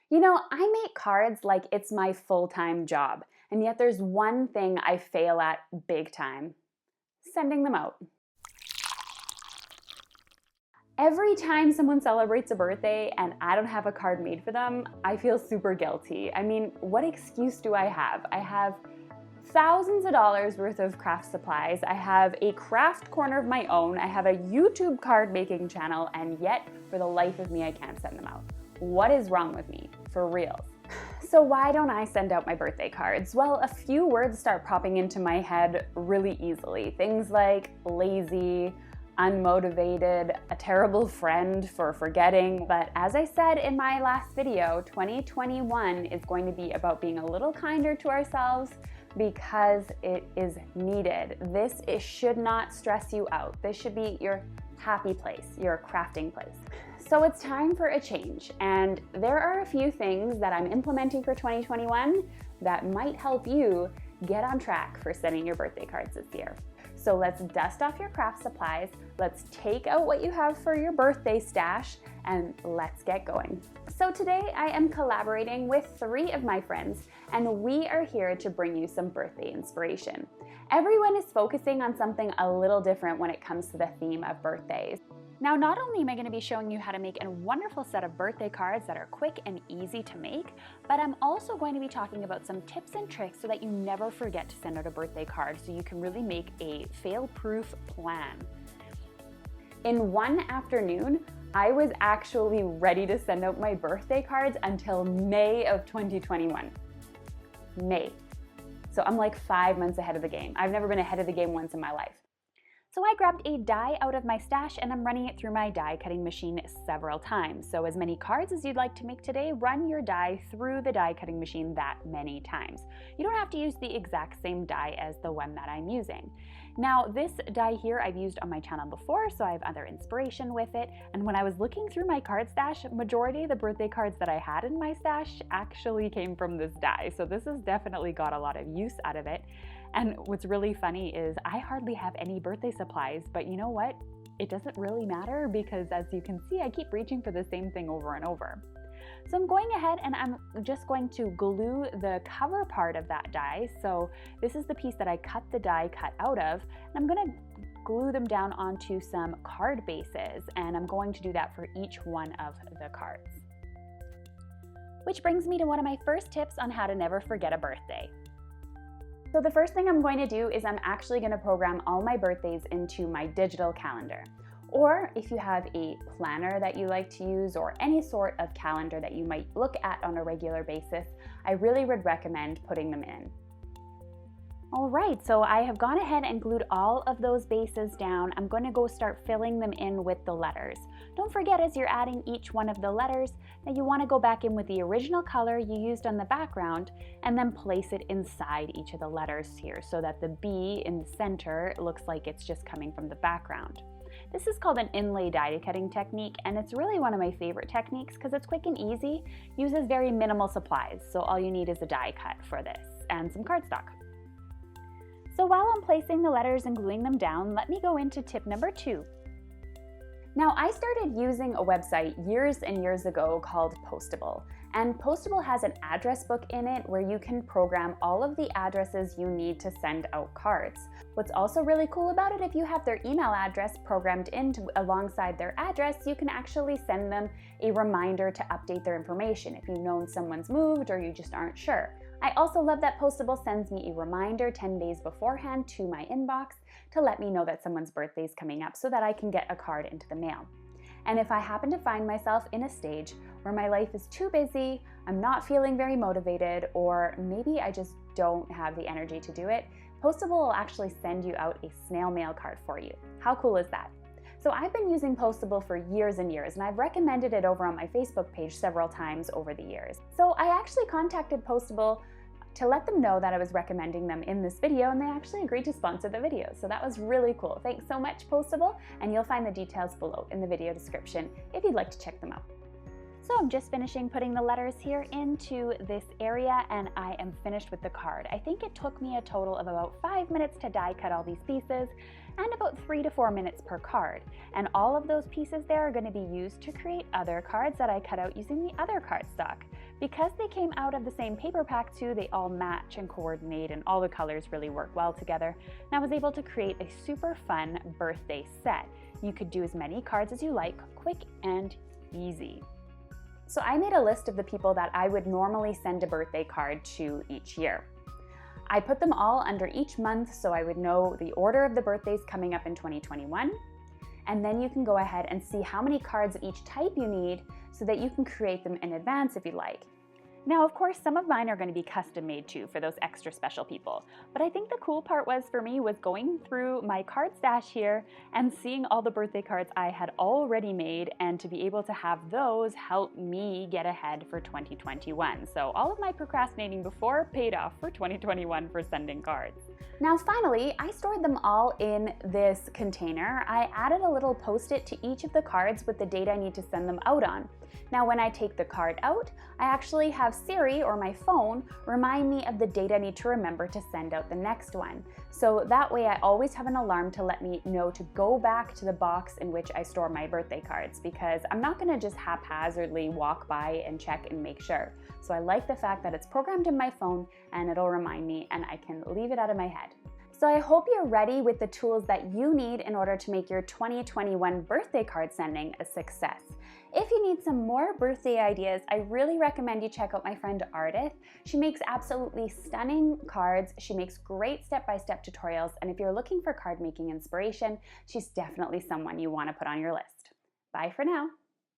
You know, I make cards like it's my full-time job, and yet there's one thing I fail at big time: sending them out. Every time someone celebrates a birthday and I don't have a card made for them, I feel super guilty. I mean, what excuse do I have? I have thousands of dollars worth of craft supplies. I have a craft corner of my own. I have a YouTube card making channel, and yet for the life of me, I can't send them out. What is wrong with me? For real. So why don't I send out my birthday cards? Well, a few words start popping into my head really easily. Things like lazy, unmotivated, a terrible friend for forgetting. But as I said in my last video, 2021 is going to be about being a little kinder to ourselves because it is needed. Should not stress you out. This should be your happy place, your crafting place. So it's time for a change, and there are a few things that I'm implementing for 2021 that might help you get on track for sending your birthday cards this year. So let's dust off your craft supplies, let's take out what you have for your birthday stash, and let's get going. So today I am collaborating with 3 of my friends, and we are here to bring you some birthday inspiration. Everyone is focusing on something a little different when it comes to the theme of birthdays. Now, not only am I going to be showing you how to make a wonderful set of birthday cards that are quick and easy to make, but I'm also going to be talking about some tips and tricks so that you never forget to send out a birthday card, so you can really make a fail-proof plan. In one afternoon, I was actually ready to send out my birthday cards until May of 2021. May. So I'm like 5 months ahead of the game. I've never been ahead of the game once in my life. So I grabbed a die out of my stash and I'm running it through my die cutting machine several times. So as many cards as you'd like to make today, run your die through the die cutting machine that many times. You don't have to use the exact same die as the one that I'm using. Now, this die here I've used on my channel before, so I have other inspiration with it. And when I was looking through my card stash, majority of the birthday cards that I had in my stash actually came from this die. So this has definitely got a lot of use out of it. And what's really funny is I hardly have any birthday supplies, but you know what? It doesn't really matter because, as you can see, I keep reaching for the same thing over and over. So I'm going ahead and I'm just going to glue the cover part of that die. So this is the piece that I cut the die cut out of, and I'm going to glue them down onto some card bases, and I'm going to do that for each one of the cards. Which brings me to one of my first tips on how to never forget a birthday. So the first thing I'm going to do is I'm actually going to program all my birthdays into my digital calendar. Or if you have a planner that you like to use or any sort of calendar that you might look at on a regular basis, I really would recommend putting them in. All right, so I have gone ahead and glued all of those bases down. I'm going to go start filling them in with the letters. Don't forget, as you're adding each one of the letters, that you want to go back in with the original color you used on the background and then place it inside each of the letters here so that the B in the center looks like it's just coming from the background. This is called an inlay die cutting technique, and it's really one of my favorite techniques because it's quick and easy, uses very minimal supplies, so all you need is a die cut for this and some cardstock. So while I'm placing the letters and gluing them down, let me go into tip number 2. Now, I started using a website years and years ago called Postable, and Postable has an address book in it where you can program all of the addresses you need to send out cards. What's also really cool about it, if you have their email address programmed alongside their address, you can actually send them a reminder to update their information if you've known someone's moved or you just aren't sure. I also love that Postable sends me a reminder 10 days beforehand to my inbox to let me know that someone's birthday is coming up so that I can get a card into the mail. And if I happen to find myself in a stage where my life is too busy, I'm not feeling very motivated, or maybe I just don't have the energy to do it, Postable will actually send you out a snail mail card for you. How cool is that? So I've been using Postable for years and years, and I've recommended it over on my Facebook page several times over the years. So I actually contacted Postable to let them know that I was recommending them in this video, and they actually agreed to sponsor the video. So that was really cool. Thanks so much, Postable, and you'll find the details below in the video description if you'd like to check them out. So I'm just finishing putting the letters here into this area, and I am finished with the card. I think it took me a total of about 5 minutes to die cut all these pieces, and about 3 to 4 minutes per card. And all of those pieces there are going to be used to create other cards that I cut out using the other cardstock. Because they came out of the same paper pack too, they all match and coordinate and all the colors really work well together. And I was able to create a super fun birthday set. You could do as many cards as you like, quick and easy. So I made a list of the people that I would normally send a birthday card to each year. I put them all under each month so I would know the order of the birthdays coming up in 2021. And then you can go ahead and see how many cards of each type you need so that you can create them in advance if you like. Now, of course, some of mine are going to be custom made too for those extra special people. But I think the cool part was for me was going through my card stash here and seeing all the birthday cards I had already made, and to be able to have those help me get ahead for 2021. So all of my procrastinating before paid off for 2021 for sending cards. Now finally, I stored them all in this container. I added a little post-it to each of the cards with the date I need to send them out on. Now when I take the card out, I actually have Siri or my phone remind me of the date I need to remember to send out the next one. So that way I always have an alarm to let me know to go back to the box in which I store my birthday cards, because I'm not going to just haphazardly walk by and check and make sure. So I like the fact that it's programmed in my phone and it'll remind me and I can leave it out of my head. So I hope you're ready with the tools that you need in order to make your 2021 birthday card sending a success. If you need some more birthday ideas, I really recommend you check out my friend Ardith. She makes absolutely stunning cards. She makes great step-by-step tutorials, and if you're looking for card making inspiration, she's definitely someone you want to put on your list. Bye for now.